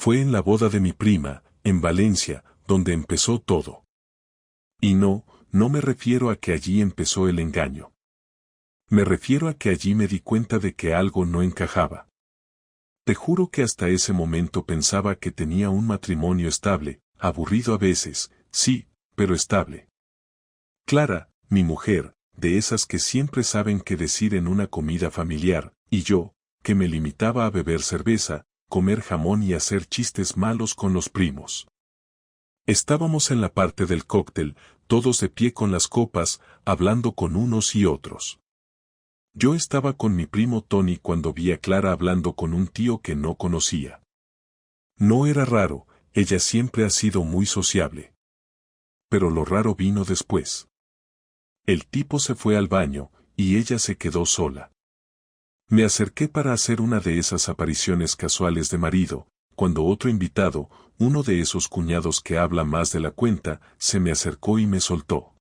Fue en la boda de mi prima, en Valencia, donde empezó todo. Y no me refiero a que allí empezó el engaño. Me refiero a que allí me di cuenta de que algo no encajaba. Te juro que hasta ese momento pensaba que tenía un matrimonio estable, aburrido a veces, sí, pero estable. Clara, mi mujer, de esas que siempre saben qué decir en una comida familiar, y yo, que me limitaba a beber cerveza, comer jamón y hacer chistes malos con los primos. Estábamos en la parte del cóctel, todos de pie con las copas, hablando con unos y otros. Yo estaba con mi primo Tony cuando vi a Clara hablando con un tío que no conocía. No era raro, ella siempre ha sido muy sociable. Pero lo raro vino después. El tipo se fue al baño, y ella se quedó sola. Me acerqué para hacer una de esas apariciones casuales de marido, cuando otro invitado, uno de esos cuñados que habla más de la cuenta, se me acercó y me soltó.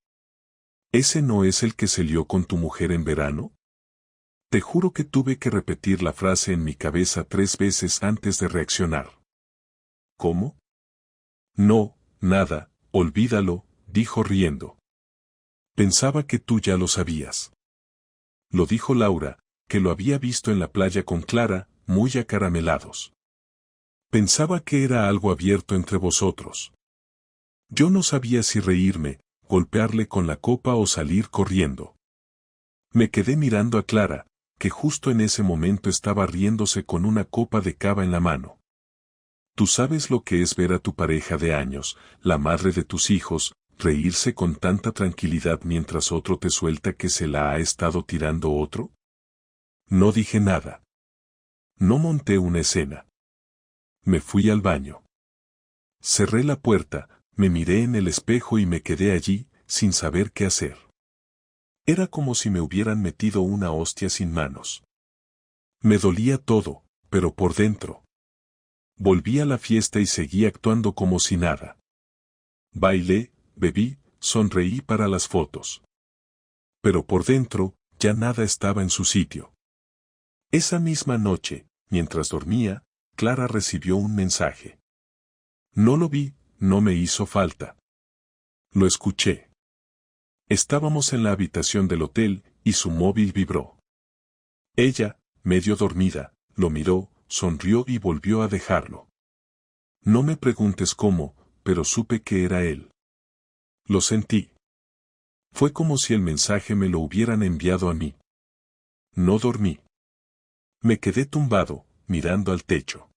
¿Ese no es el que se lió con tu mujer en verano? Te juro que tuve que repetir la frase en mi cabeza 3 veces antes de reaccionar. ¿Cómo? No, nada, olvídalo, dijo riendo. Pensaba que tú ya lo sabías. Lo dijo Laura, que lo había visto en la playa con Clara, muy acaramelados. Pensaba que era algo abierto entre vosotros. Yo no sabía si reírme, golpearle con la copa o salir corriendo. Me quedé mirando a Clara, que justo en ese momento estaba riéndose con una copa de cava en la mano. Tú sabes lo que es ver a tu pareja de años, la madre de tus hijos, reírse con tanta tranquilidad mientras otro te suelta que se la ha estado tirando otro. No dije nada. No monté una escena. Me fui al baño. Cerré la puerta, me miré en el espejo y me quedé allí, sin saber qué hacer. Era como si me hubieran metido una hostia sin manos. Me dolía todo, pero por dentro. Volví a la fiesta y seguí actuando como si nada. Bailé, bebí, sonreí para las fotos. Pero por dentro, ya nada estaba en su sitio. Esa misma noche, mientras dormía, Clara recibió un mensaje. No lo vi, no me hizo falta. Lo escuché. Estábamos en la habitación del hotel, y su móvil vibró. Ella, medio dormida, lo miró, sonrió y volvió a dejarlo. No me preguntes cómo, pero supe que era él. Lo sentí. Fue como si el mensaje me lo hubieran enviado a mí. No dormí. Me quedé tumbado, mirando al techo.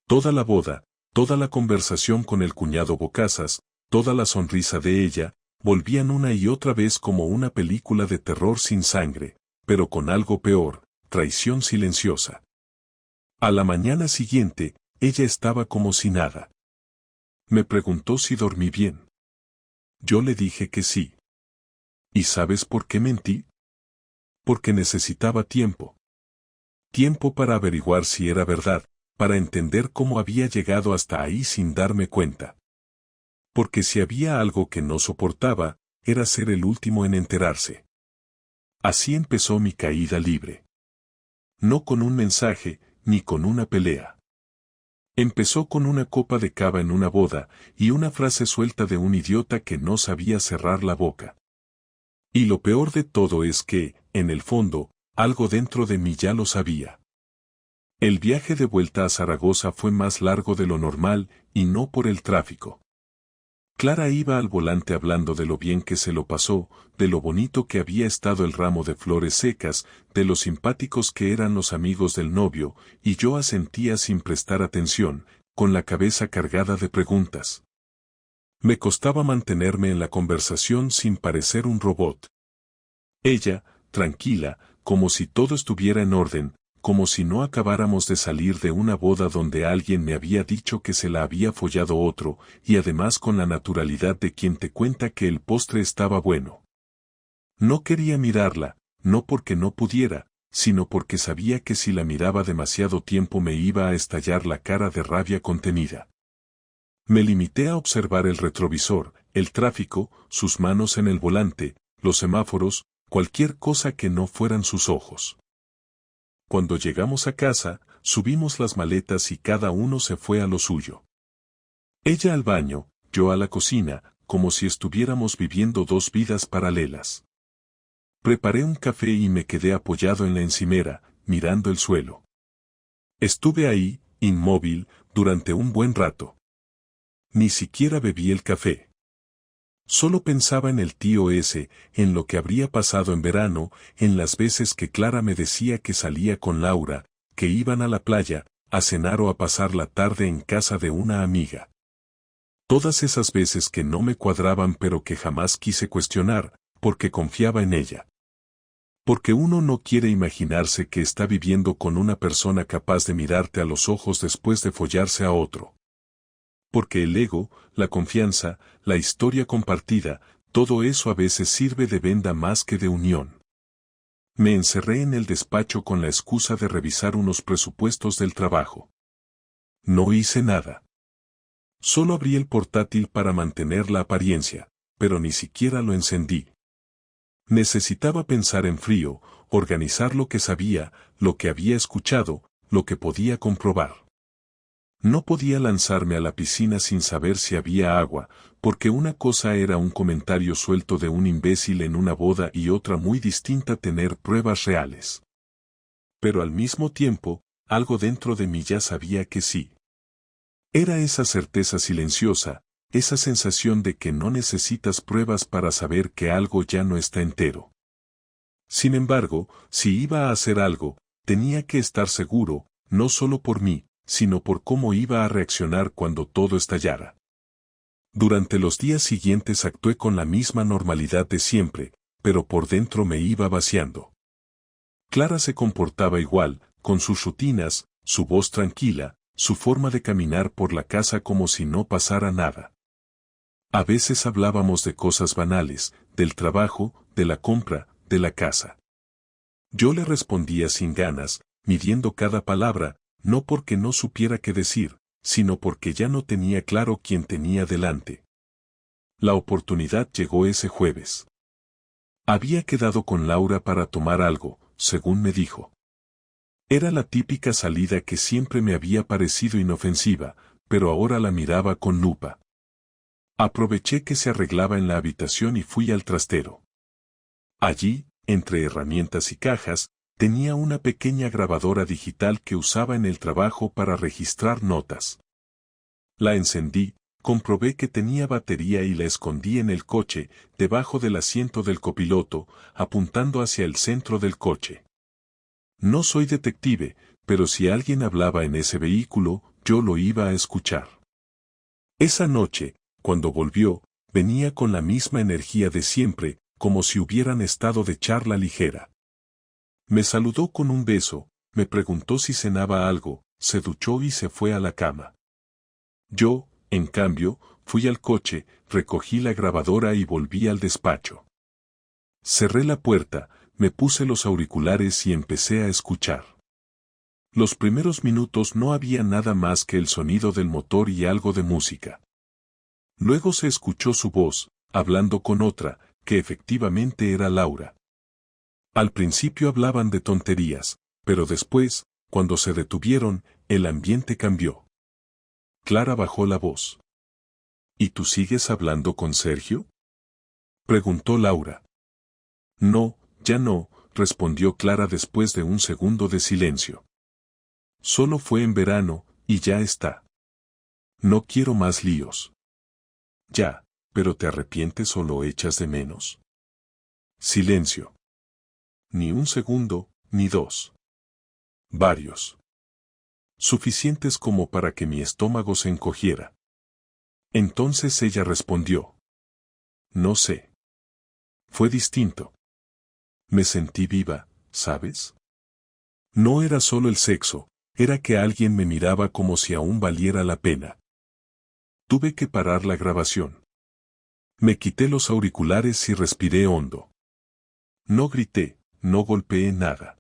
Toda la boda, toda la conversación con el cuñado Bocazas, toda la sonrisa de ella, volvían una y otra vez como una película de terror sin sangre, pero con algo peor, traición silenciosa. A la mañana siguiente, ella estaba como si nada. Me preguntó si dormí bien. Yo le dije que sí. ¿Y sabes por qué mentí? Porque necesitaba tiempo. Tiempo para averiguar si era verdad, para entender cómo había llegado hasta ahí sin darme cuenta. Porque si había algo que no soportaba, era ser el último en enterarse. Así empezó mi caída libre. No con un mensaje, ni con una pelea. Empezó con una copa de cava en una boda, y una frase suelta de un idiota que no sabía cerrar la boca. Y lo peor de todo es que, en el fondo, algo dentro de mí ya lo sabía. El viaje de vuelta a Zaragoza fue más largo de lo normal, y no por el tráfico. Clara iba al volante hablando de lo bien que se lo pasó, de lo bonito que había estado el ramo de flores secas, de lo simpáticos que eran los amigos del novio, y yo asentía sin prestar atención, con la cabeza cargada de preguntas. Me costaba mantenerme en la conversación sin parecer un robot. Ella, tranquila, como si todo estuviera en orden, como si no acabáramos de salir de una boda donde alguien me había dicho que se la había follado otro, y además con la naturalidad de quien te cuenta que el postre estaba bueno. No quería mirarla, no porque no pudiera, sino porque sabía que si la miraba demasiado tiempo me iba a estallar la cara de rabia contenida. Me limité a observar el retrovisor, el tráfico, sus manos en el volante, los semáforos, cualquier cosa que no fueran sus ojos. Cuando llegamos a casa, subimos las maletas y cada uno se fue a lo suyo. Ella al baño, yo a la cocina, como si estuviéramos viviendo dos vidas paralelas. Preparé un café y me quedé apoyado en la encimera, mirando el suelo. Estuve ahí, inmóvil, durante un buen rato. Ni siquiera bebí el café. Solo pensaba en el tío ese, en lo que habría pasado en verano, en las veces que Clara me decía que salía con Laura, que iban a la playa, a cenar o a pasar la tarde en casa de una amiga. Todas esas veces que no me cuadraban pero que jamás quise cuestionar, porque confiaba en ella. Porque uno no quiere imaginarse que está viviendo con una persona capaz de mirarte a los ojos después de follarse a otro. Porque el ego, la confianza, la historia compartida, todo eso a veces sirve de venda más que de unión. Me encerré en el despacho con la excusa de revisar unos presupuestos del trabajo. No hice nada. Solo abrí el portátil para mantener la apariencia, pero ni siquiera lo encendí. Necesitaba pensar en frío, organizar lo que sabía, lo que había escuchado, lo que podía comprobar. No podía lanzarme a la piscina sin saber si había agua, porque una cosa era un comentario suelto de un imbécil en una boda y otra muy distinta tener pruebas reales. Pero al mismo tiempo, algo dentro de mí ya sabía que sí. Era esa certeza silenciosa, esa sensación de que no necesitas pruebas para saber que algo ya no está entero. Sin embargo, si iba a hacer algo, tenía que estar seguro, no solo por mí, sino por cómo iba a reaccionar cuando todo estallara. Durante los días siguientes actué con la misma normalidad de siempre, pero por dentro me iba vaciando. Clara se comportaba igual, con sus rutinas, su voz tranquila, su forma de caminar por la casa como si no pasara nada. A veces hablábamos de cosas banales, del trabajo, de la compra, de la casa. Yo le respondía sin ganas, midiendo cada palabra, no porque no supiera qué decir, sino porque ya no tenía claro quién tenía delante. La oportunidad llegó ese jueves. Había quedado con Laura para tomar algo, según me dijo. Era la típica salida que siempre me había parecido inofensiva, pero ahora la miraba con lupa. Aproveché que se arreglaba en la habitación y fui al trastero. Allí, entre herramientas y cajas, tenía una pequeña grabadora digital que usaba en el trabajo para registrar notas. La encendí, comprobé que tenía batería y la escondí en el coche, debajo del asiento del copiloto, apuntando hacia el centro del coche. No soy detective, pero si alguien hablaba en ese vehículo, yo lo iba a escuchar. Esa noche, cuando volvió, venía con la misma energía de siempre, como si hubieran estado de charla ligera. Me saludó con un beso, me preguntó si cenaba algo, se duchó y se fue a la cama. Yo, en cambio, fui al coche, recogí la grabadora y volví al despacho. Cerré la puerta, me puse los auriculares y empecé a escuchar. Los primeros minutos no había nada más que el sonido del motor y algo de música. Luego se escuchó su voz, hablando con otra, que efectivamente era Laura. Al principio hablaban de tonterías, pero después, cuando se detuvieron, el ambiente cambió. Clara bajó la voz. ¿Y tú sigues hablando con Sergio?, preguntó Laura. No, ya no, respondió Clara después de un segundo de silencio. Solo fue en verano, y ya está. No quiero más líos. Ya, pero ¿te arrepientes o lo echas de menos? Silencio. Ni un segundo, ni dos. Varios. Suficientes como para que mi estómago se encogiera. Entonces ella respondió. No sé. Fue distinto. Me sentí viva, ¿sabes? No era solo el sexo, era que alguien me miraba como si aún valiera la pena. Tuve que parar la grabación. Me quité los auriculares y respiré hondo. No grité, no golpeé nada.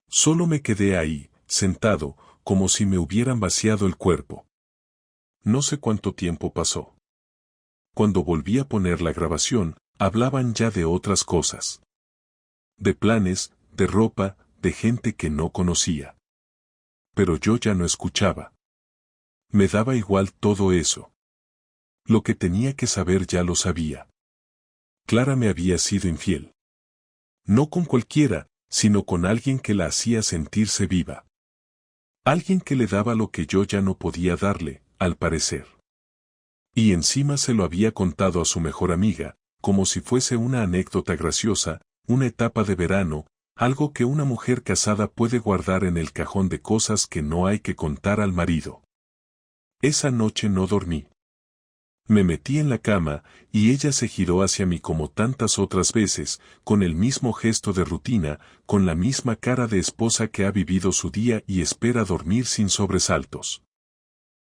Solo me quedé ahí, sentado, como si me hubieran vaciado el cuerpo. No sé cuánto tiempo pasó. Cuando volví a poner la grabación, hablaban ya de otras cosas. De planes, de ropa, de gente que no conocía. pero yo ya no escuchaba. Me daba igual todo eso. Lo que tenía que saber ya lo sabía. Clara me había sido infiel. No con cualquiera, sino con alguien que la hacía sentirse viva. Alguien que le daba lo que yo ya no podía darle, al parecer. Y encima se lo había contado a su mejor amiga, como si fuese una anécdota graciosa, una etapa de verano, algo que una mujer casada puede guardar en el cajón de cosas que no hay que contar al marido. Esa noche no dormí. Me metí en la cama, y ella se giró hacia mí como tantas otras veces, con el mismo gesto de rutina, con la misma cara de esposa que ha vivido su día y espera dormir sin sobresaltos.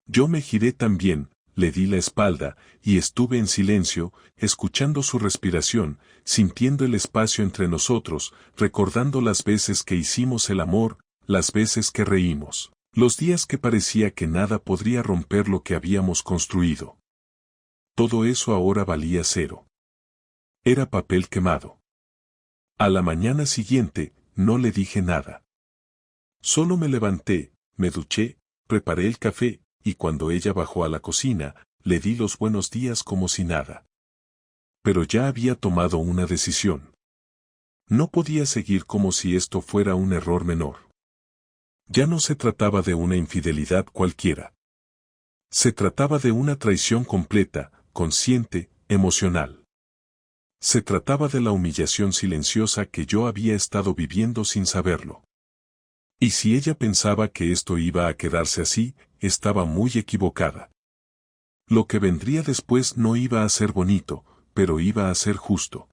Yo me giré también, le di la espalda, y estuve en silencio, escuchando su respiración, sintiendo el espacio entre nosotros, recordando las veces que hicimos el amor, las veces que reímos, los días que parecía que nada podría romper lo que habíamos construido. Todo eso ahora valía cero. Era papel quemado. A la mañana siguiente, no le dije nada. Solo me levanté, me duché, preparé el café, y cuando ella bajó a la cocina, le di los buenos días como si nada. Pero ya había tomado una decisión. No podía seguir como si esto fuera un error menor. Ya no se trataba de una infidelidad cualquiera. Se trataba de una traición completa, consciente, emocional. Se trataba de la humillación silenciosa que yo había estado viviendo sin saberlo. Y si ella pensaba que esto iba a quedarse así, estaba muy equivocada. Lo que vendría después no iba a ser bonito, pero iba a ser justo.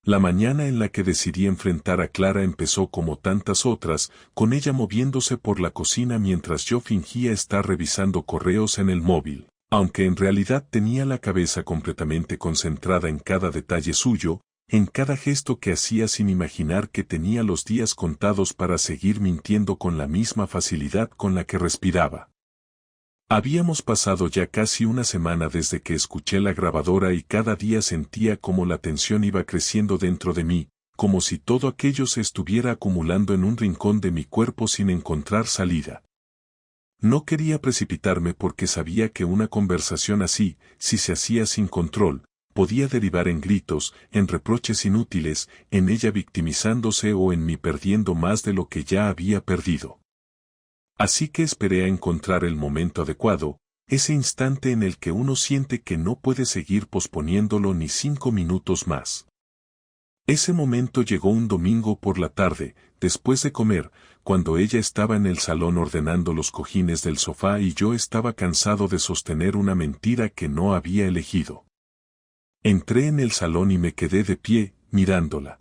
La mañana en la que decidí enfrentar a Clara empezó como tantas otras, con ella moviéndose por la cocina mientras yo fingía estar revisando correos en el móvil. Aunque en realidad tenía la cabeza completamente concentrada en cada detalle suyo, en cada gesto que hacía sin imaginar que tenía los días contados para seguir mintiendo con la misma facilidad con la que respiraba. Habíamos pasado ya casi una semana desde que escuché la grabadora y cada día sentía como la tensión iba creciendo dentro de mí, como si todo aquello se estuviera acumulando en un rincón de mi cuerpo sin encontrar salida. No quería precipitarme porque sabía que una conversación así, si se hacía sin control, podía derivar en gritos, en reproches inútiles, en ella victimizándose o en mí perdiendo más de lo que ya había perdido. Así que esperé a encontrar el momento adecuado, ese instante en el que uno siente que no puede seguir posponiéndolo ni 5 minutos más. Ese momento llegó un domingo por la tarde, después de comer, cuando ella estaba en el salón ordenando los cojines del sofá y yo estaba cansado de sostener una mentira que no había elegido. Entré en el salón y me quedé de pie, mirándola.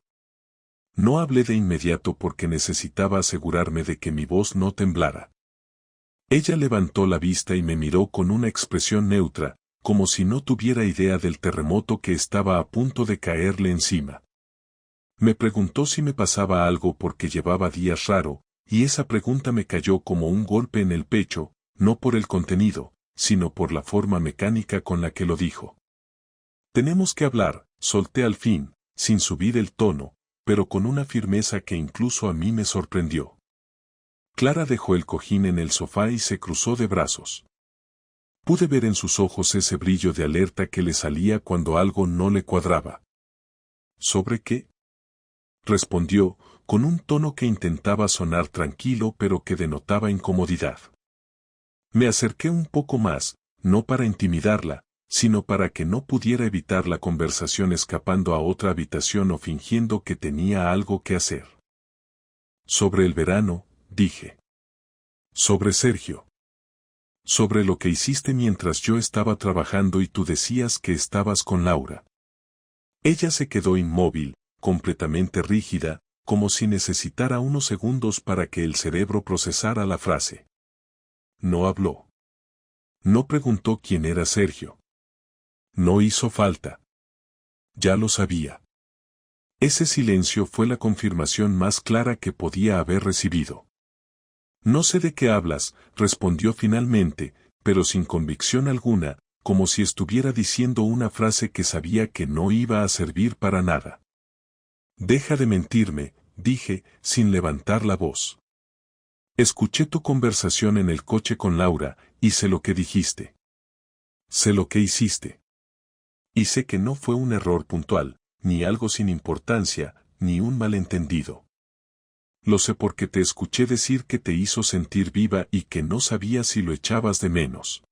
No hablé de inmediato porque necesitaba asegurarme de que mi voz no temblara. Ella levantó la vista y me miró con una expresión neutra, como si no tuviera idea del terremoto que estaba a punto de caerle encima. Me preguntó si me pasaba algo porque llevaba días raro, y esa pregunta me cayó como un golpe en el pecho, no por el contenido, sino por la forma mecánica con la que lo dijo. Tenemos que hablar, solté al fin, sin subir el tono, pero con una firmeza que incluso a mí me sorprendió. Clara dejó el cojín en el sofá y se cruzó de brazos. Pude ver en sus ojos ese brillo de alerta que le salía cuando algo no le cuadraba. ¿Sobre qué? Respondió, con un tono que intentaba sonar tranquilo pero que denotaba incomodidad. Me acerqué un poco más, no para intimidarla, sino para que no pudiera evitar la conversación escapando a otra habitación o fingiendo que tenía algo que hacer. Sobre el verano, dije. Sobre Sergio. Sobre lo que hiciste mientras yo estaba trabajando y tú decías que estabas con Laura. Ella se quedó inmóvil, completamente rígida, como si necesitara unos segundos para que el cerebro procesara la frase. No habló. No preguntó quién era Sergio. No hizo falta. Ya lo sabía. Ese silencio fue la confirmación más clara que podía haber recibido. No sé de qué hablas, respondió finalmente, pero sin convicción alguna, como si estuviera diciendo una frase que sabía que no iba a servir para nada. Deja de mentirme, dije, sin levantar la voz. Escuché tu conversación en el coche con Laura, y sé lo que dijiste. Sé lo que hiciste. Y sé que no fue un error puntual, ni algo sin importancia, ni un malentendido. Lo sé porque te escuché decir que te hizo sentir viva y que no sabías si lo echabas de menos.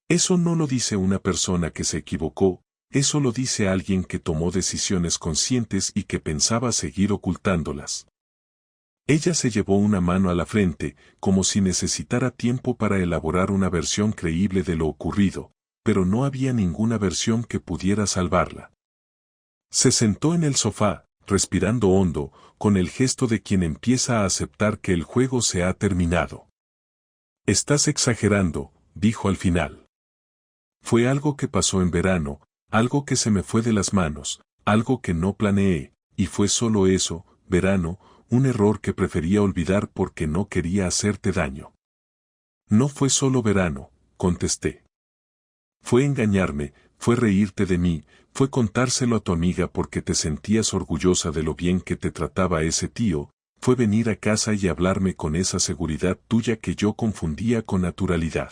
Eso no lo dice una persona que se equivocó, eso lo dice alguien que tomó decisiones conscientes y que pensaba seguir ocultándolas. Ella se llevó una mano a la frente, como si necesitara tiempo para elaborar una versión creíble de lo ocurrido, pero no había ninguna versión que pudiera salvarla. Se sentó en el sofá, respirando hondo, con el gesto de quien empieza a aceptar que el juego se ha terminado. Estás exagerando, dijo al final. Fue algo que pasó en verano, algo que se me fue de las manos, algo que no planeé, y fue solo eso, verano, un error que prefería olvidar porque no quería hacerte daño. No fue solo verano, contesté. Fue engañarme, fue reírte de mí, fue contárselo a tu amiga porque te sentías orgullosa de lo bien que te trataba ese tío, fue venir a casa y hablarme con esa seguridad tuya que yo confundía con naturalidad.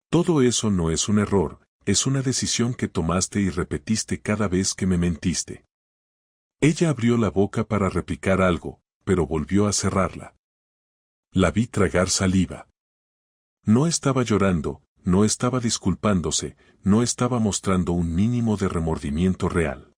Todo eso no es un error, es una decisión que tomaste y repetiste cada vez que me mentiste. Ella abrió la boca para replicar algo, pero volvió a cerrarla. La vi tragar saliva. No estaba llorando, no estaba disculpándose, no estaba mostrando un mínimo de remordimiento real.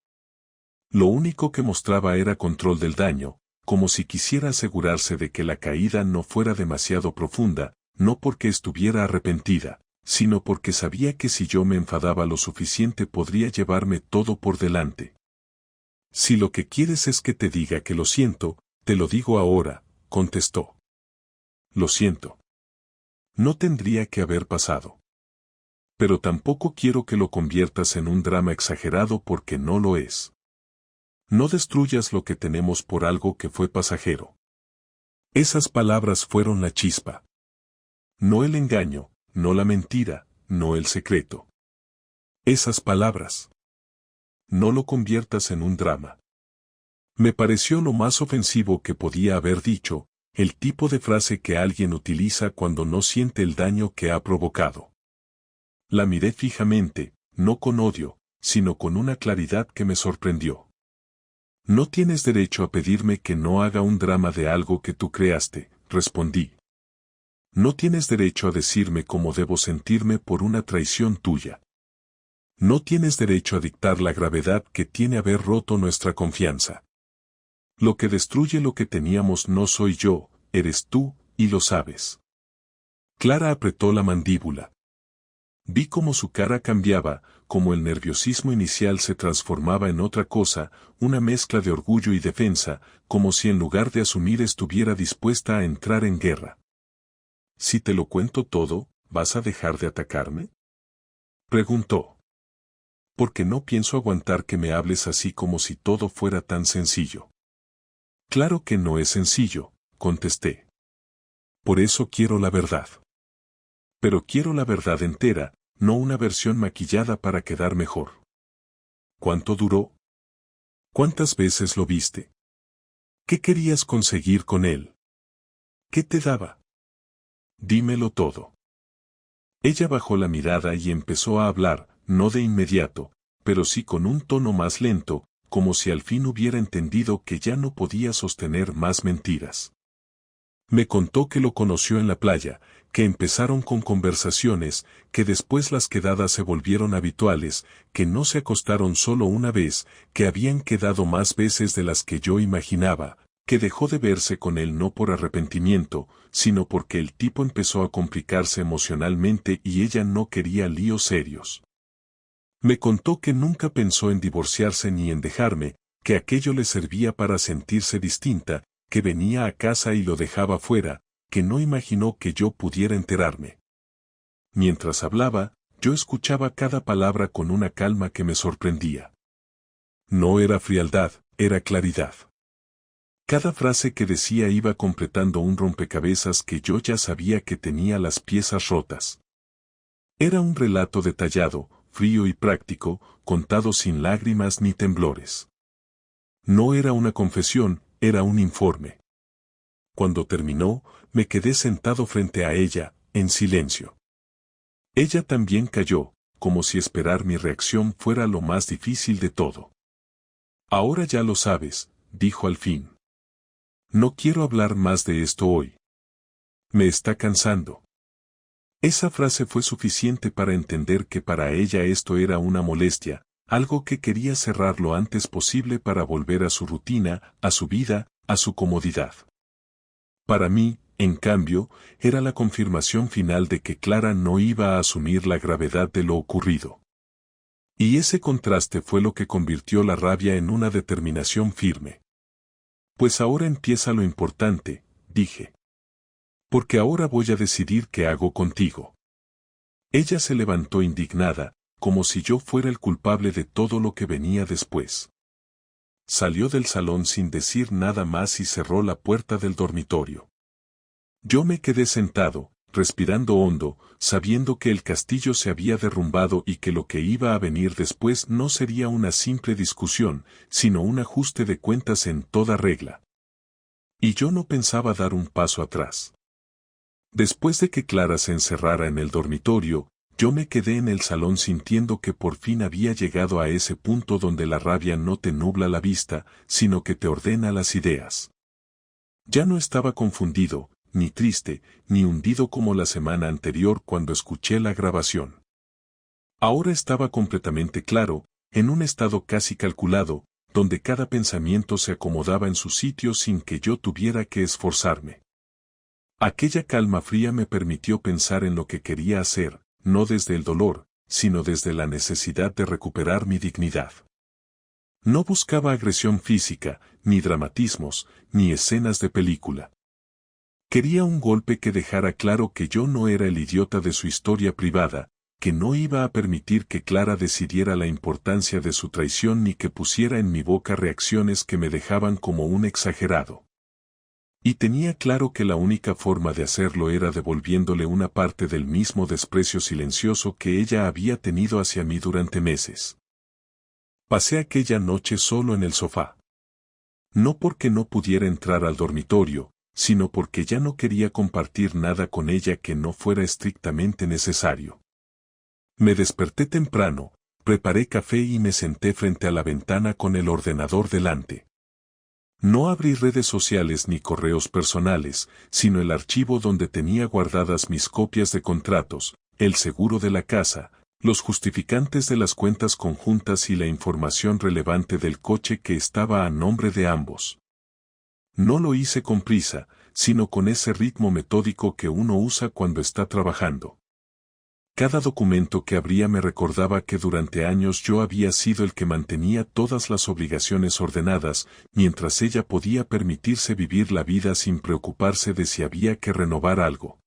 Lo único que mostraba era control del daño, como si quisiera asegurarse de que la caída no fuera demasiado profunda, no porque estuviera arrepentida, sino porque sabía que si yo me enfadaba lo suficiente podría llevarme todo por delante. Si lo que quieres es que te diga que lo siento, te lo digo ahora, contestó. Lo siento. No tendría que haber pasado. Pero tampoco quiero que lo conviertas en un drama exagerado porque no lo es. No destruyas lo que tenemos por algo que fue pasajero. Esas palabras fueron la chispa. No el engaño, no la mentira, no el secreto. Esas palabras. No lo conviertas en un drama. Me pareció lo más ofensivo que podía haber dicho, el tipo de frase que alguien utiliza cuando no siente el daño que ha provocado. La miré fijamente, no con odio, sino con una claridad que me sorprendió. No tienes derecho a pedirme que no haga un drama de algo que tú creaste, respondí. No tienes derecho a decirme cómo debo sentirme por una traición tuya. No tienes derecho a dictar la gravedad que tiene haber roto nuestra confianza. Lo que destruye lo que teníamos no soy yo, eres tú, y lo sabes. Clara apretó la mandíbula. Vi cómo su cara cambiaba, cómo el nerviosismo inicial se transformaba en otra cosa, una mezcla de orgullo y defensa, como si en lugar de asumir estuviera dispuesta a entrar en guerra. Si te lo cuento todo, ¿vas a dejar de atacarme? Preguntó. Porque no pienso aguantar que me hables así como si todo fuera tan sencillo. Claro que no es sencillo, contesté. Por eso quiero la verdad. Pero quiero la verdad entera, no una versión maquillada para quedar mejor. ¿Cuánto duró? ¿Cuántas veces lo viste? ¿Qué querías conseguir con él? ¿Qué te daba? Dímelo todo. Ella bajó la mirada y empezó a hablar, no de inmediato, pero sí con un tono más lento, como si al fin hubiera entendido que ya no podía sostener más mentiras. Me contó que lo conoció en la playa, que empezaron con conversaciones, que después las quedadas se volvieron habituales, que no se acostaron solo una vez, que habían quedado más veces de las que yo imaginaba, que dejó de verse con él no por arrepentimiento, sino porque el tipo empezó a complicarse emocionalmente y ella no quería líos serios. Me contó que nunca pensó en divorciarse ni en dejarme, que aquello le servía para sentirse distinta, que venía a casa y lo dejaba fuera, que no imaginó que yo pudiera enterarme. Mientras hablaba, yo escuchaba cada palabra con una calma que me sorprendía. No era frialdad, era claridad. Cada frase que decía iba completando un rompecabezas que yo ya sabía que tenía las piezas rotas. Era un relato detallado, frío y práctico, contado sin lágrimas ni temblores. No era una confesión, era un informe. Cuando terminó, me quedé sentado frente a ella, en silencio. Ella también calló, como si esperar mi reacción fuera lo más difícil de todo. Ahora ya lo sabes, dijo al fin. No quiero hablar más de esto hoy. Me está cansando. Esa frase fue suficiente para entender que para ella esto era una molestia, algo que quería cerrar lo antes posible para volver a su rutina, a su vida, a su comodidad. Para mí, en cambio, era la confirmación final de que Clara no iba a asumir la gravedad de lo ocurrido. Y ese contraste fue lo que convirtió la rabia en una determinación firme. Pues ahora empieza lo importante, dije. Porque ahora voy a decidir qué hago contigo. Ella se levantó indignada, como si yo fuera el culpable de todo lo que venía después. Salió del salón sin decir nada más y cerró la puerta del dormitorio. Yo me quedé sentado, respirando hondo, sabiendo que el castillo se había derrumbado y que lo que iba a venir después no sería una simple discusión, sino un ajuste de cuentas en toda regla. Y yo no pensaba dar un paso atrás. Después de que Clara se encerrara en el dormitorio, yo me quedé en el salón sintiendo que por fin había llegado a ese punto donde la rabia no te nubla la vista, sino que te ordena las ideas. Ya no estaba confundido, ni triste, ni hundido como la semana anterior cuando escuché la grabación. Ahora estaba completamente claro, en un estado casi calculado, donde cada pensamiento se acomodaba en su sitio sin que yo tuviera que esforzarme. Aquella calma fría me permitió pensar en lo que quería hacer, no desde el dolor, sino desde la necesidad de recuperar mi dignidad. No buscaba agresión física, ni dramatismos, ni escenas de película. Quería un golpe que dejara claro que yo no era el idiota de su historia privada, que no iba a permitir que Clara decidiera la importancia de su traición ni que pusiera en mi boca reacciones que me dejaban como un exagerado. Y tenía claro que la única forma de hacerlo era devolviéndole una parte del mismo desprecio silencioso que ella había tenido hacia mí durante meses. Pasé aquella noche solo en el sofá. No porque no pudiera entrar al dormitorio, sino porque ya no quería compartir nada con ella que no fuera estrictamente necesario. Me desperté temprano, preparé café y me senté frente a la ventana con el ordenador delante. No abrí redes sociales ni correos personales, sino el archivo donde tenía guardadas mis copias de contratos, el seguro de la casa, los justificantes de las cuentas conjuntas y la información relevante del coche que estaba a nombre de ambos. No lo hice con prisa, sino con ese ritmo metódico que uno usa cuando está trabajando. Cada documento que abría me recordaba que durante años yo había sido el que mantenía todas las obligaciones ordenadas, mientras ella podía permitirse vivir la vida sin preocuparse de si había que renovar algo.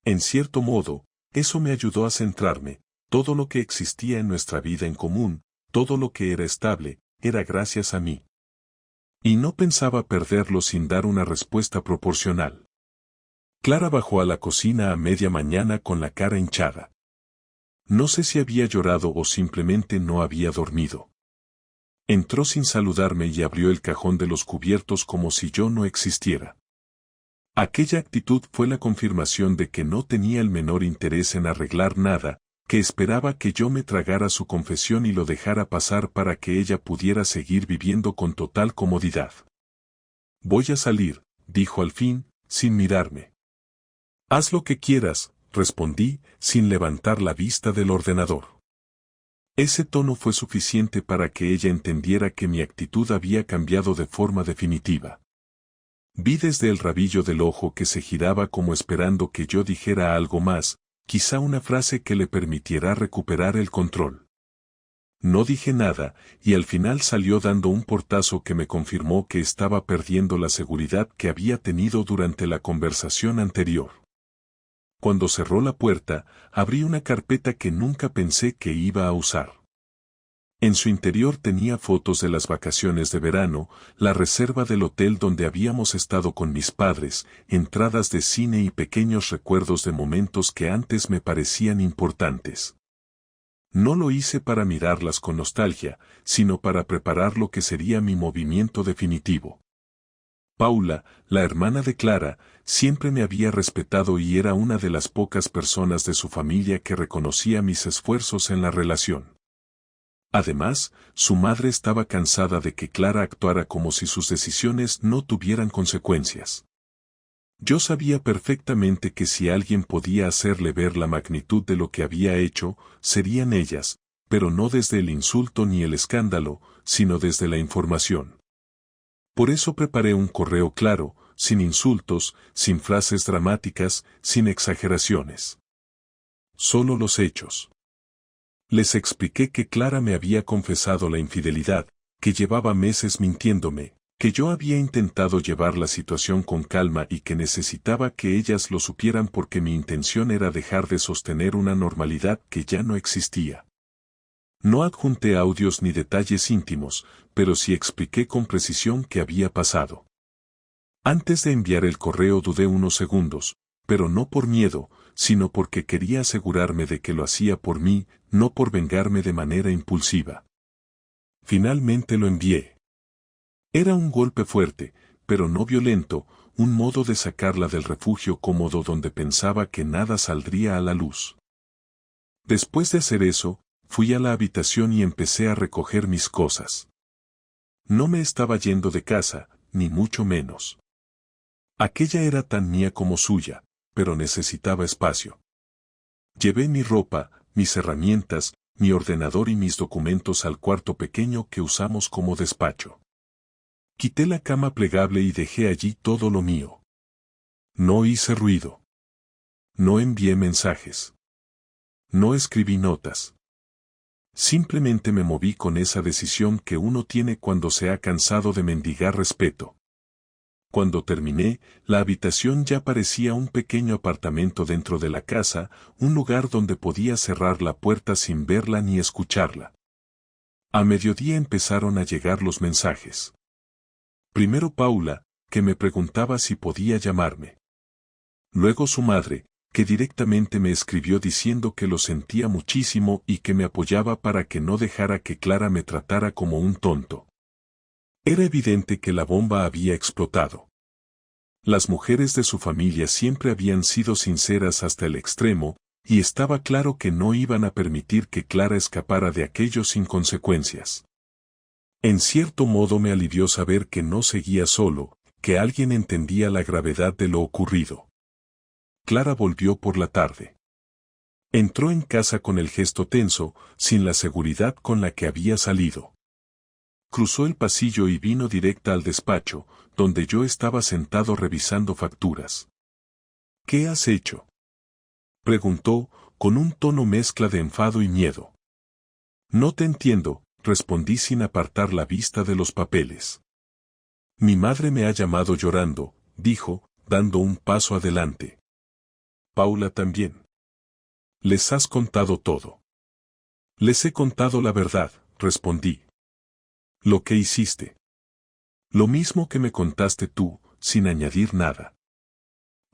En cierto modo, eso me ayudó a centrarme. Todo lo que existía en nuestra vida en común, todo lo que era estable, era gracias a mí. Y no pensaba perderlo sin dar una respuesta proporcional. Clara bajó a la cocina a media mañana con la cara hinchada. No sé si había llorado o simplemente no había dormido. Entró sin saludarme y abrió el cajón de los cubiertos como si yo no existiera. Aquella actitud fue la confirmación de que no tenía el menor interés en arreglar nada, que esperaba que yo me tragara su confesión y lo dejara pasar para que ella pudiera seguir viviendo con total comodidad. Voy a salir, dijo al fin, sin mirarme. Haz lo que quieras, respondí, sin levantar la vista del ordenador. Ese tono fue suficiente para que ella entendiera que mi actitud había cambiado de forma definitiva. Vi desde el rabillo del ojo que se giraba como esperando que yo dijera algo más, quizá una frase que le permitiera recuperar el control. No dije nada, y al final salió dando un portazo que me confirmó que estaba perdiendo la seguridad que había tenido durante la conversación anterior. Cuando cerró la puerta, abrí una carpeta que nunca pensé que iba a usar. En su interior tenía fotos de las vacaciones de verano, la reserva del hotel donde habíamos estado con mis padres, entradas de cine y pequeños recuerdos de momentos que antes me parecían importantes. No lo hice para mirarlas con nostalgia, sino para preparar lo que sería mi movimiento definitivo. Paula, la hermana de Clara, siempre me había respetado y era una de las pocas personas de su familia que reconocía mis esfuerzos en la relación. Además, su madre estaba cansada de que Clara actuara como si sus decisiones no tuvieran consecuencias. Yo sabía perfectamente que si alguien podía hacerle ver la magnitud de lo que había hecho, serían ellas, pero no desde el insulto ni el escándalo, sino desde la información. Por eso preparé un correo claro, sin insultos, sin frases dramáticas, sin exageraciones. Solo los hechos. Les expliqué que Clara me había confesado la infidelidad, que llevaba meses mintiéndome, que yo había intentado llevar la situación con calma y que necesitaba que ellas lo supieran porque mi intención era dejar de sostener una normalidad que ya no existía. No adjunté audios ni detalles íntimos, pero sí expliqué con precisión qué había pasado. Antes de enviar el correo dudé unos segundos, pero no por miedo, sino porque quería asegurarme de que lo hacía por mí, no por vengarme de manera impulsiva. Finalmente lo envié. Era un golpe fuerte, pero no violento, un modo de sacarla del refugio cómodo donde pensaba que nada saldría a la luz. Después de hacer eso, fui a la habitación y empecé a recoger mis cosas. No me estaba yendo de casa, ni mucho menos. Aquella era tan mía como suya, pero necesitaba espacio. Llevé mi ropa, mis herramientas, mi ordenador y mis documentos al cuarto pequeño que usamos como despacho. Quité la cama plegable y dejé allí todo lo mío. No hice ruido. No envié mensajes. No escribí notas. Simplemente me moví con esa decisión que uno tiene cuando se ha cansado de mendigar respeto. Cuando terminé, la habitación ya parecía un pequeño apartamento dentro de la casa, un lugar donde podía cerrar la puerta sin verla ni escucharla. A mediodía empezaron a llegar los mensajes. Primero Paula, que me preguntaba si podía llamarme. Luego su madre, que directamente me escribió diciendo que lo sentía muchísimo y que me apoyaba para que no dejara que Clara me tratara como un tonto. Era evidente que la bomba había explotado. Las mujeres de su familia siempre habían sido sinceras hasta el extremo, y estaba claro que no iban a permitir que Clara escapara de aquello sin consecuencias. En cierto modo me alivió saber que no seguía solo, que alguien entendía la gravedad de lo ocurrido. Clara volvió por la tarde. Entró en casa con el gesto tenso, sin la seguridad con la que había salido. Cruzó el pasillo y vino directa al despacho, donde yo estaba sentado revisando facturas. ¿Qué has hecho?, preguntó, con un tono mezcla de enfado y miedo. No te entiendo, respondí sin apartar la vista de los papeles. Mi madre me ha llamado llorando, dijo, dando un paso adelante. Paula también. Les has contado todo. Les he contado la verdad, respondí. Lo que hiciste. Lo mismo que me contaste tú, sin añadir nada.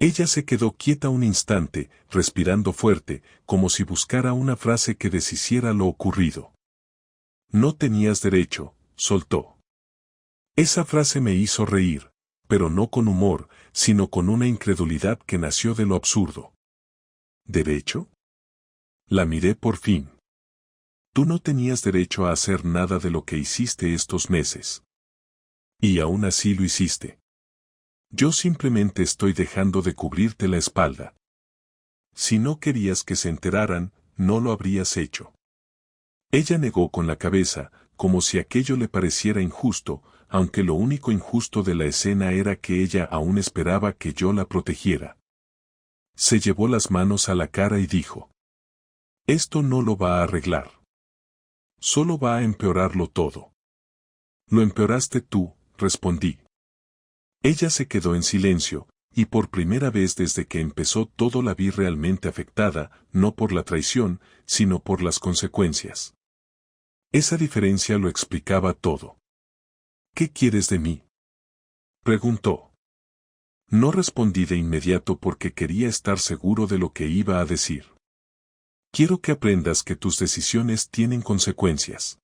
Ella se quedó quieta un instante, respirando fuerte, como si buscara una frase que deshiciera lo ocurrido. No tenías derecho, soltó. Esa frase me hizo reír, pero no con humor, sino con una incredulidad que nació de lo absurdo. ¿Derecho? La miré por fin. Tú no tenías derecho a hacer nada de lo que hiciste estos meses. Y aún así lo hiciste. Yo simplemente estoy dejando de cubrirte la espalda. Si no querías que se enteraran, no lo habrías hecho. Ella negó con la cabeza, como si aquello le pareciera injusto, aunque lo único injusto de la escena era que ella aún esperaba que yo la protegiera. Se llevó las manos a la cara y dijo: Esto no lo va a arreglar. Solo va a empeorarlo todo. Lo empeoraste tú, respondí. Ella se quedó en silencio, y por primera vez desde que empezó todo la vi realmente afectada, no por la traición, sino por las consecuencias. Esa diferencia lo explicaba todo. ¿Qué quieres de mí?, preguntó. No respondí de inmediato porque quería estar seguro de lo que iba a decir. Quiero que aprendas que tus decisiones tienen consecuencias.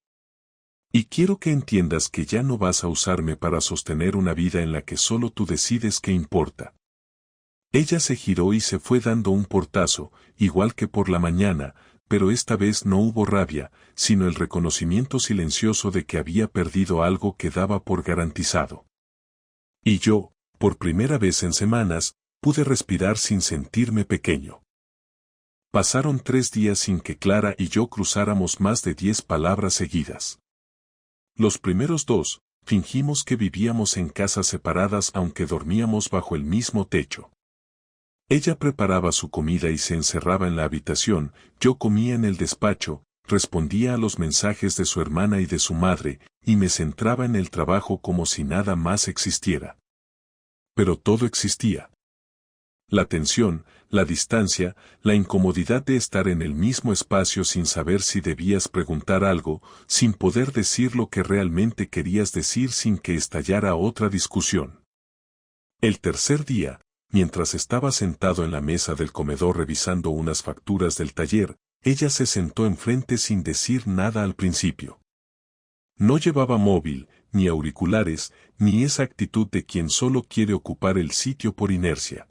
Y quiero que entiendas que ya no vas a usarme para sostener una vida en la que solo tú decides qué importa. Ella se giró y se fue dando un portazo, igual que por la mañana, pero esta vez no hubo rabia, sino el reconocimiento silencioso de que había perdido algo que daba por garantizado. Y yo, por primera vez en semanas, pude respirar sin sentirme pequeño. Pasaron 3 días sin que Clara y yo cruzáramos más de 10 palabras seguidas. Los primeros 2, fingimos que vivíamos en casas separadas aunque dormíamos bajo el mismo techo. Ella preparaba su comida y se encerraba en la habitación, yo comía en el despacho, respondía a los mensajes de su hermana y de su madre, y me centraba en el trabajo como si nada más existiera. Pero todo existía. La tensión, la distancia, la incomodidad de estar en el mismo espacio sin saber si debías preguntar algo, sin poder decir lo que realmente querías decir sin que estallara otra discusión. El tercer día, mientras estaba sentado en la mesa del comedor revisando unas facturas del taller, ella se sentó enfrente sin decir nada al principio. No llevaba móvil, ni auriculares, ni esa actitud de quien solo quiere ocupar el sitio por inercia.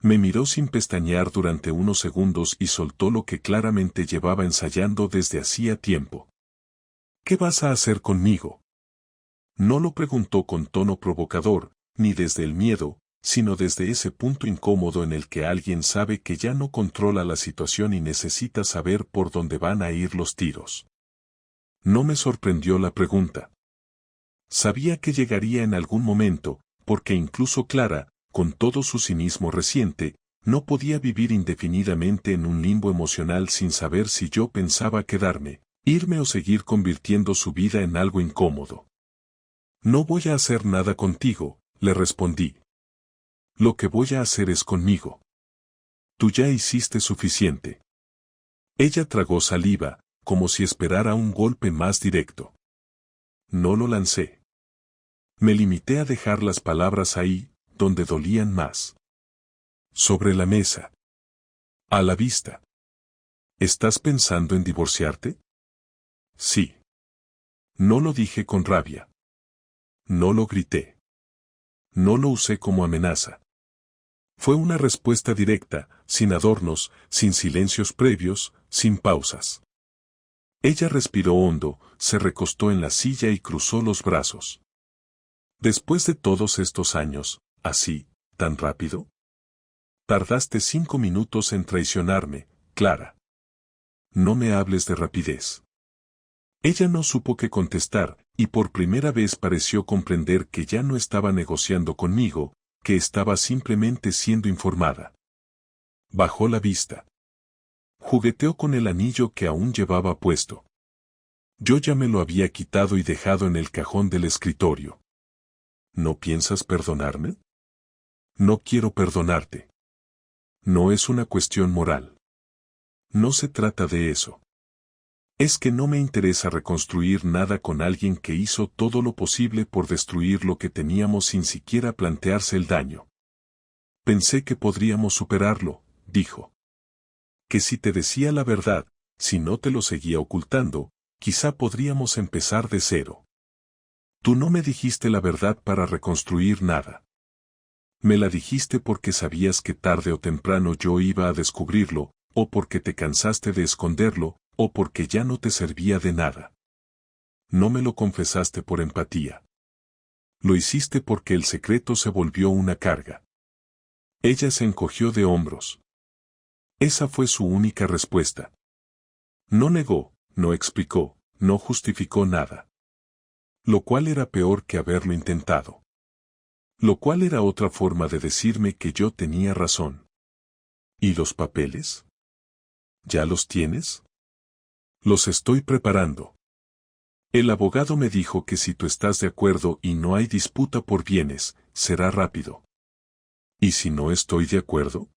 Me miró sin pestañear durante unos segundos y soltó lo que claramente llevaba ensayando desde hacía tiempo. ¿Qué vas a hacer conmigo? No lo preguntó con tono provocador, ni desde el miedo, sino desde ese punto incómodo en el que alguien sabe que ya no controla la situación y necesita saber por dónde van a ir los tiros. No me sorprendió la pregunta. Sabía que llegaría en algún momento, porque incluso Clara, con todo su cinismo reciente, no podía vivir indefinidamente en un limbo emocional sin saber si yo pensaba quedarme, irme o seguir convirtiendo su vida en algo incómodo. No voy a hacer nada contigo, le respondí. Lo que voy a hacer es conmigo. Tú ya hiciste suficiente. Ella tragó saliva, como si esperara un golpe más directo. No lo lancé. Me limité a dejar las palabras ahí, donde dolían más. Sobre la mesa. A la vista. ¿Estás pensando en divorciarte? Sí. No lo dije con rabia. No lo grité. No lo usé como amenaza. Fue una respuesta directa, sin adornos, sin silencios previos, sin pausas. Ella respiró hondo, se recostó en la silla y cruzó los brazos. Después de todos estos años, ¿así, tan rápido? Tardaste 5 minutos en traicionarme, Clara. No me hables de rapidez. Ella no supo qué contestar, y por primera vez pareció comprender que ya no estaba negociando conmigo, que estaba simplemente siendo informada. Bajó la vista. Jugueteó con el anillo que aún llevaba puesto. Yo ya me lo había quitado y dejado en el cajón del escritorio. ¿No piensas perdonarme? No quiero perdonarte. No es una cuestión moral. No se trata de eso. Es que no me interesa reconstruir nada con alguien que hizo todo lo posible por destruir lo que teníamos sin siquiera plantearse el daño. Pensé que podríamos superarlo, dijo. Que si te decía la verdad, si no te lo seguía ocultando, quizá podríamos empezar de cero. Tú no me dijiste la verdad para reconstruir nada. Me la dijiste porque sabías que tarde o temprano yo iba a descubrirlo, o porque te cansaste de esconderlo, o porque ya no te servía de nada. No me lo confesaste por empatía. Lo hiciste porque el secreto se volvió una carga. Ella se encogió de hombros. Esa fue su única respuesta. No negó, no explicó, no justificó nada. Lo cual era peor que haberlo intentado. Lo cual era otra forma de decirme que yo tenía razón. ¿Y los papeles? ¿Ya los tienes? Los estoy preparando. El abogado me dijo que si tú estás de acuerdo y no hay disputa por bienes, será rápido. ¿Y si no estoy de acuerdo?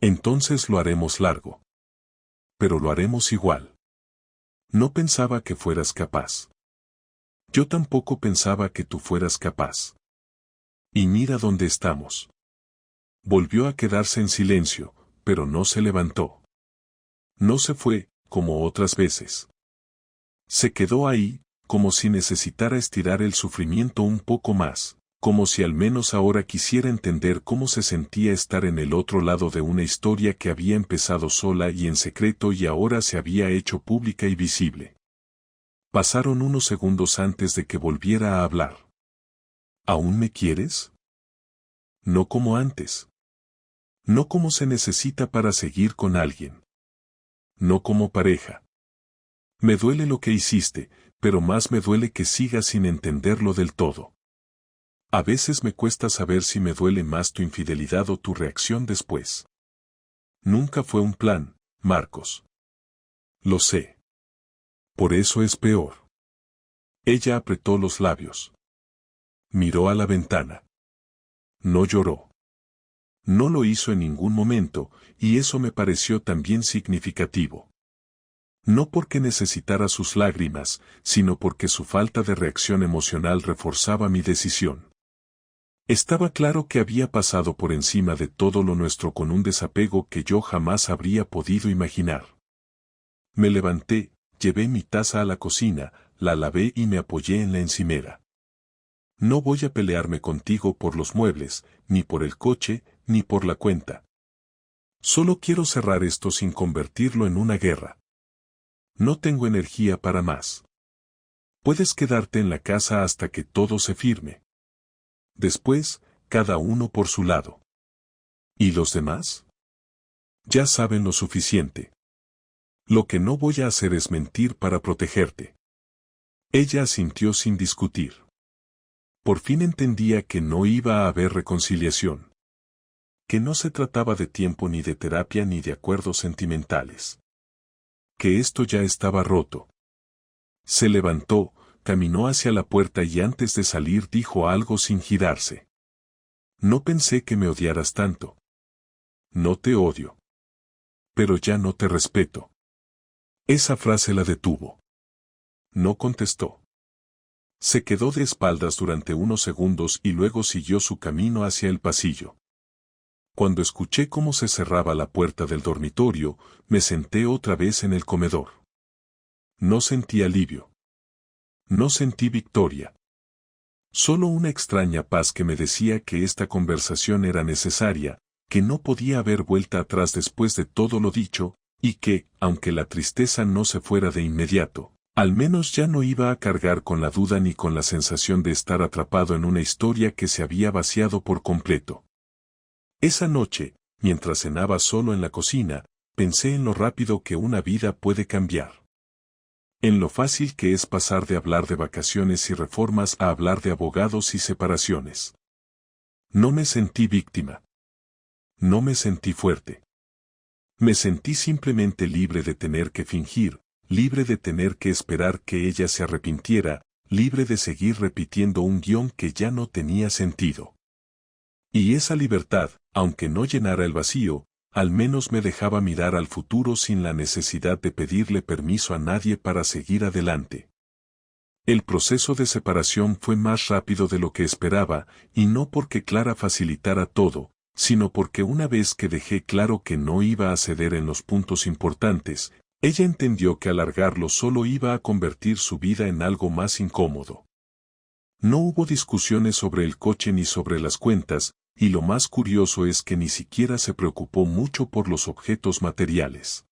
Entonces lo haremos largo. Pero lo haremos igual. No pensaba que fueras capaz. Yo tampoco pensaba que tú fueras capaz. Y mira dónde estamos. Volvió a quedarse en silencio, pero no se levantó. No se fue, como otras veces. Se quedó ahí, como si necesitara estirar el sufrimiento un poco más, como si al menos ahora quisiera entender cómo se sentía estar en el otro lado de una historia que había empezado sola y en secreto y ahora se había hecho pública y visible. Pasaron unos segundos antes de que volviera a hablar. ¿Aún me quieres? No como antes. No como se necesita para seguir con alguien. No como pareja. Me duele lo que hiciste, pero más me duele que sigas sin entenderlo del todo. A veces me cuesta saber si me duele más tu infidelidad o tu reacción después. Nunca fue un plan, Marcos. Lo sé. Por eso es peor. Ella apretó los labios. Miró a la ventana. No lloró. No lo hizo en ningún momento, y eso me pareció también significativo. No porque necesitara sus lágrimas, sino porque su falta de reacción emocional reforzaba mi decisión. Estaba claro que había pasado por encima de todo lo nuestro con un desapego que yo jamás habría podido imaginar. Me levanté, llevé mi taza a la cocina, la lavé y me apoyé en la encimera. No voy a pelearme contigo por los muebles, ni por el coche, ni por la cuenta. Solo quiero cerrar esto sin convertirlo en una guerra. No tengo energía para más. Puedes quedarte en la casa hasta que todo se firme. Después, cada uno por su lado. ¿Y los demás? Ya saben lo suficiente. Lo que no voy a hacer es mentir para protegerte. Ella asintió sin discutir. Por fin entendía que no iba a haber reconciliación. Que no se trataba de tiempo ni de terapia ni de acuerdos sentimentales. Que esto ya estaba roto. Se levantó, caminó hacia la puerta y antes de salir dijo algo sin girarse. No pensé que me odiaras tanto. No te odio. Pero ya no te respeto. Esa frase la detuvo. No contestó. Se quedó de espaldas durante unos segundos y luego siguió su camino hacia el pasillo. Cuando escuché cómo se cerraba la puerta del dormitorio, me senté otra vez en el comedor. No sentí alivio. No sentí victoria. Solo una extraña paz que me decía que esta conversación era necesaria, que no podía haber vuelta atrás después de todo lo dicho, y que, aunque la tristeza no se fuera de inmediato, al menos ya no iba a cargar con la duda ni con la sensación de estar atrapado en una historia que se había vaciado por completo. Esa noche, mientras cenaba solo en la cocina, pensé en lo rápido que una vida puede cambiar. En lo fácil que es pasar de hablar de vacaciones y reformas a hablar de abogados y separaciones. No me sentí víctima. No me sentí fuerte. Me sentí simplemente libre de tener que fingir, libre de tener que esperar que ella se arrepintiera, libre de seguir repitiendo un guión que ya no tenía sentido. Y esa libertad, aunque no llenara el vacío, al menos me dejaba mirar al futuro sin la necesidad de pedirle permiso a nadie para seguir adelante. El proceso de separación fue más rápido de lo que esperaba, y no porque Clara facilitara todo, sino porque una vez que dejé claro que no iba a ceder en los puntos importantes, ella entendió que alargarlo solo iba a convertir su vida en algo más incómodo. No hubo discusiones sobre el coche ni sobre las cuentas, y lo más curioso es que ni siquiera se preocupó mucho por los objetos materiales.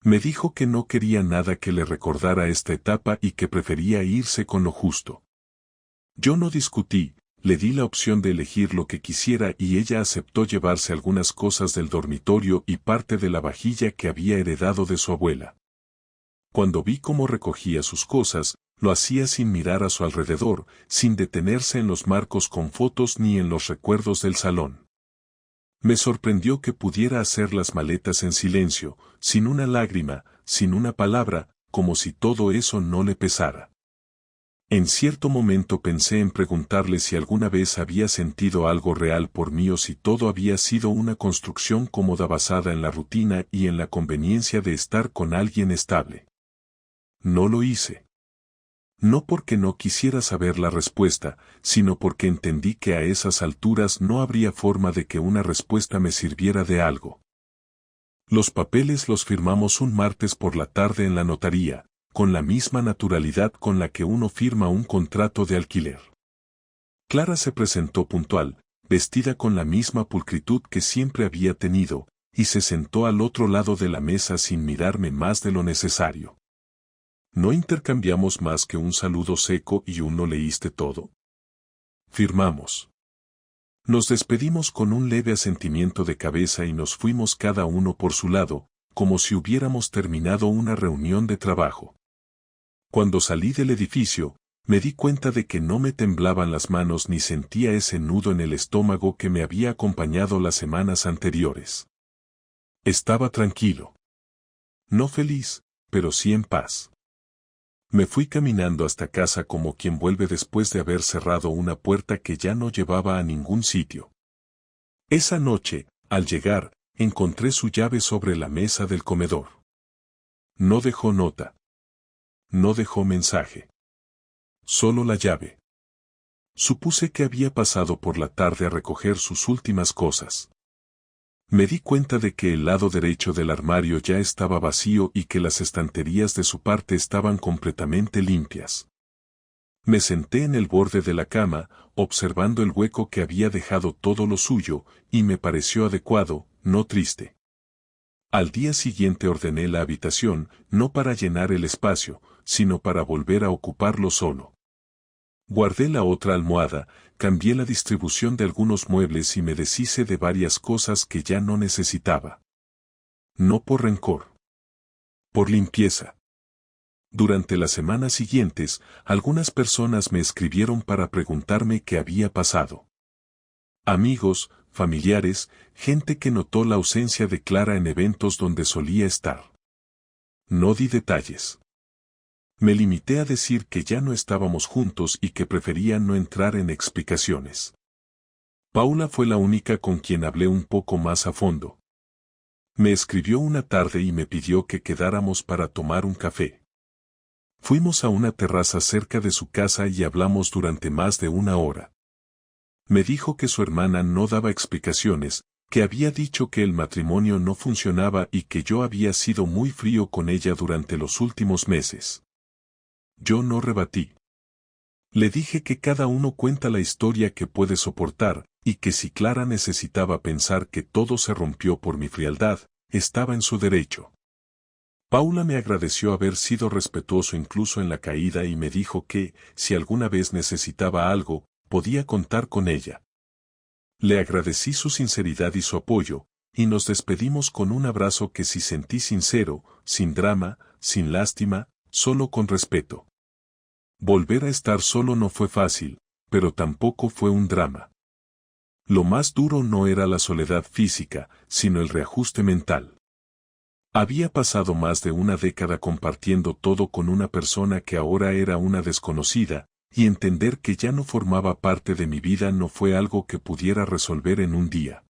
Me dijo que no quería nada que le recordara esta etapa y que prefería irse con lo justo. Yo no discutí, le di la opción de elegir lo que quisiera y ella aceptó llevarse algunas cosas del dormitorio y parte de la vajilla que había heredado de su abuela. Cuando vi cómo recogía sus cosas, lo hacía sin mirar a su alrededor, sin detenerse en los marcos con fotos ni en los recuerdos del salón. Me sorprendió que pudiera hacer las maletas en silencio, sin una lágrima, sin una palabra, como si todo eso no le pesara. En cierto momento pensé en preguntarle si alguna vez había sentido algo real por mí o si todo había sido una construcción cómoda basada en la rutina y en la conveniencia de estar con alguien estable. No lo hice. No porque no quisiera saber la respuesta, sino porque entendí que a esas alturas no habría forma de que una respuesta me sirviera de algo. Los papeles los firmamos un martes por la tarde en la notaría, con la misma naturalidad con la que uno firma un contrato de alquiler. Clara se presentó puntual, vestida con la misma pulcritud que siempre había tenido, y se sentó al otro lado de la mesa sin mirarme más de lo necesario. ¿No intercambiamos más que un saludo seco y un ¿no leíste todo? Firmamos. Nos despedimos con un leve asentimiento de cabeza y nos fuimos cada uno por su lado, como si hubiéramos terminado una reunión de trabajo. Cuando salí del edificio, me di cuenta de que no me temblaban las manos ni sentía ese nudo en el estómago que me había acompañado las semanas anteriores. Estaba tranquilo. No feliz, pero sí en paz. Me fui caminando hasta casa como quien vuelve después de haber cerrado una puerta que ya no llevaba a ningún sitio. Esa noche, al llegar, encontré su llave sobre la mesa del comedor. No dejó nota. No dejó mensaje. Solo la llave. Supuse que había pasado por la tarde a recoger sus últimas cosas. Me di cuenta de que el lado derecho del armario ya estaba vacío y que las estanterías de su parte estaban completamente limpias. Me senté en el borde de la cama, observando el hueco que había dejado todo lo suyo, y me pareció adecuado, no triste. Al día siguiente ordené la habitación, no para llenar el espacio, sino para volver a ocuparlo solo. Guardé la otra almohada, cambié la distribución de algunos muebles y me deshice de varias cosas que ya no necesitaba. No por rencor. Por limpieza. Durante las semanas siguientes, algunas personas me escribieron para preguntarme qué había pasado. Amigos, familiares, gente que notó la ausencia de Clara en eventos donde solía estar. No di detalles. Me limité a decir que ya no estábamos juntos y que prefería no entrar en explicaciones. Paula fue la única con quien hablé un poco más a fondo. Me escribió una tarde y me pidió que quedáramos para tomar un café. Fuimos a una terraza cerca de su casa y hablamos durante más de una hora. Me dijo que su hermana no daba explicaciones, que había dicho que el matrimonio no funcionaba y que yo había sido muy frío con ella durante los últimos meses. Yo no rebatí. Le dije que cada uno cuenta la historia que puede soportar, y que si Clara necesitaba pensar que todo se rompió por mi frialdad, estaba en su derecho. Paula me agradeció haber sido respetuoso incluso en la caída y me dijo que, si alguna vez necesitaba algo, podía contar con ella. Le agradecí su sinceridad y su apoyo, y nos despedimos con un abrazo que sí sentí sincero, sin drama, sin lástima, solo con respeto. Volver a estar solo no fue fácil, pero tampoco fue un drama. Lo más duro no era la soledad física, sino el reajuste mental. Había pasado más de una década compartiendo todo con una persona que ahora era una desconocida, y entender que ya no formaba parte de mi vida no fue algo que pudiera resolver en un día.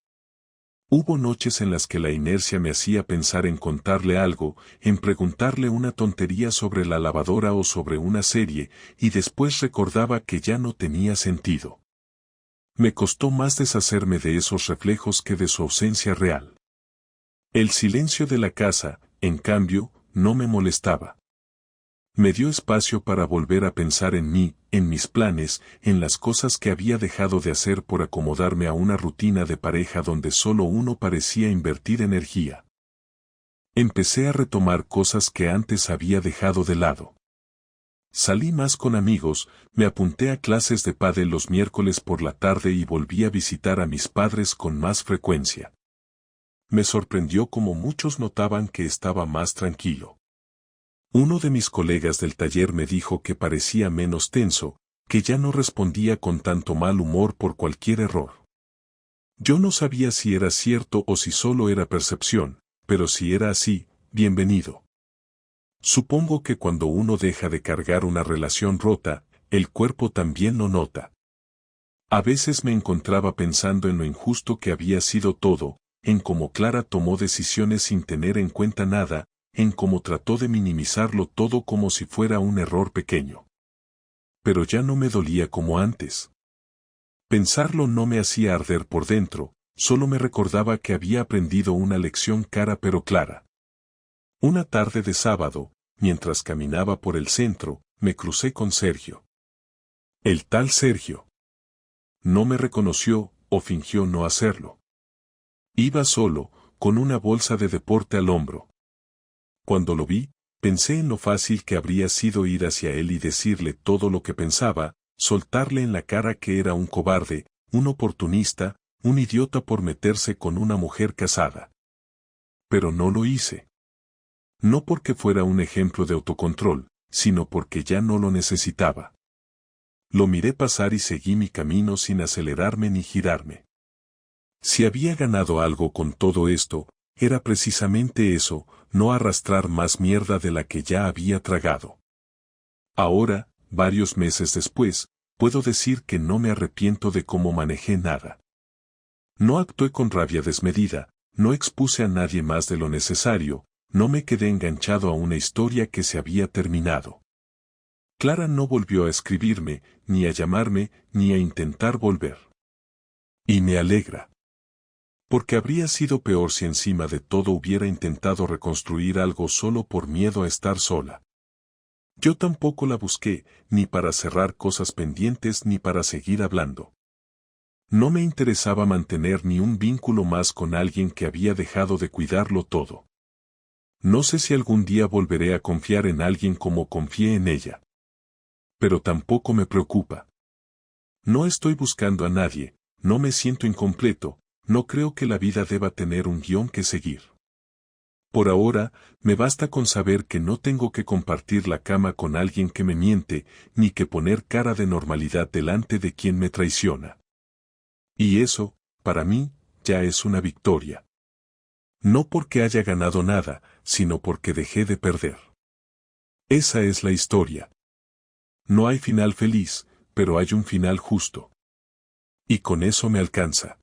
Hubo noches en las que la inercia me hacía pensar en contarle algo, en preguntarle una tontería sobre la lavadora o sobre una serie, y después recordaba que ya no tenía sentido. Me costó más deshacerme de esos reflejos que de su ausencia real. El silencio de la casa, en cambio, no me molestaba. Me dio espacio para volver a pensar en mí, en mis planes, en las cosas que había dejado de hacer por acomodarme a una rutina de pareja donde solo uno parecía invertir energía. Empecé a retomar cosas que antes había dejado de lado. Salí más con amigos, me apunté a clases de pádel los miércoles por la tarde y volví a visitar a mis padres con más frecuencia. Me sorprendió como muchos notaban que estaba más tranquilo. Uno de mis colegas del taller me dijo que parecía menos tenso, que ya no respondía con tanto mal humor por cualquier error. Yo no sabía si era cierto o si solo era percepción, pero si era así, bienvenido. Supongo que cuando uno deja de cargar una relación rota, el cuerpo también lo nota. A veces me encontraba pensando en lo injusto que había sido todo, en cómo Clara tomó decisiones sin tener en cuenta nada, en cómo trató de minimizarlo todo como si fuera un error pequeño. Pero ya no me dolía como antes. Pensarlo no me hacía arder por dentro, solo me recordaba que había aprendido una lección cara pero clara. Una tarde de sábado, mientras caminaba por el centro, me crucé con Sergio. El tal Sergio. No me reconoció, o fingió no hacerlo. Iba solo, con una bolsa de deporte al hombro. Cuando lo vi, pensé en lo fácil que habría sido ir hacia él y decirle todo lo que pensaba, soltarle en la cara que era un cobarde, un oportunista, un idiota por meterse con una mujer casada. Pero no lo hice. No porque fuera un ejemplo de autocontrol, sino porque ya no lo necesitaba. Lo miré pasar y seguí mi camino sin acelerarme ni girarme. Si había ganado algo con todo esto, era precisamente eso, no arrastrar más mierda de la que ya había tragado. Ahora, varios meses después, puedo decir que no me arrepiento de cómo manejé nada. No actué con rabia desmedida, no expuse a nadie más de lo necesario, no me quedé enganchado a una historia que se había terminado. Clara no volvió a escribirme, ni a llamarme, ni a intentar volver. Y me alegra. Porque habría sido peor si encima de todo hubiera intentado reconstruir algo solo por miedo a estar sola. Yo tampoco la busqué, ni para cerrar cosas pendientes ni para seguir hablando. No me interesaba mantener ni un vínculo más con alguien que había dejado de cuidarlo todo. No sé si algún día volveré a confiar en alguien como confié en ella. Pero tampoco me preocupa. No estoy buscando a nadie, no me siento incompleto, no creo que la vida deba tener un guión que seguir. Por ahora, me basta con saber que no tengo que compartir la cama con alguien que me miente, ni que poner cara de normalidad delante de quien me traiciona. Y eso, para mí, ya es una victoria. No porque haya ganado nada, sino porque dejé de perder. Esa es la historia. No hay final feliz, pero hay un final justo. Y con eso me alcanza.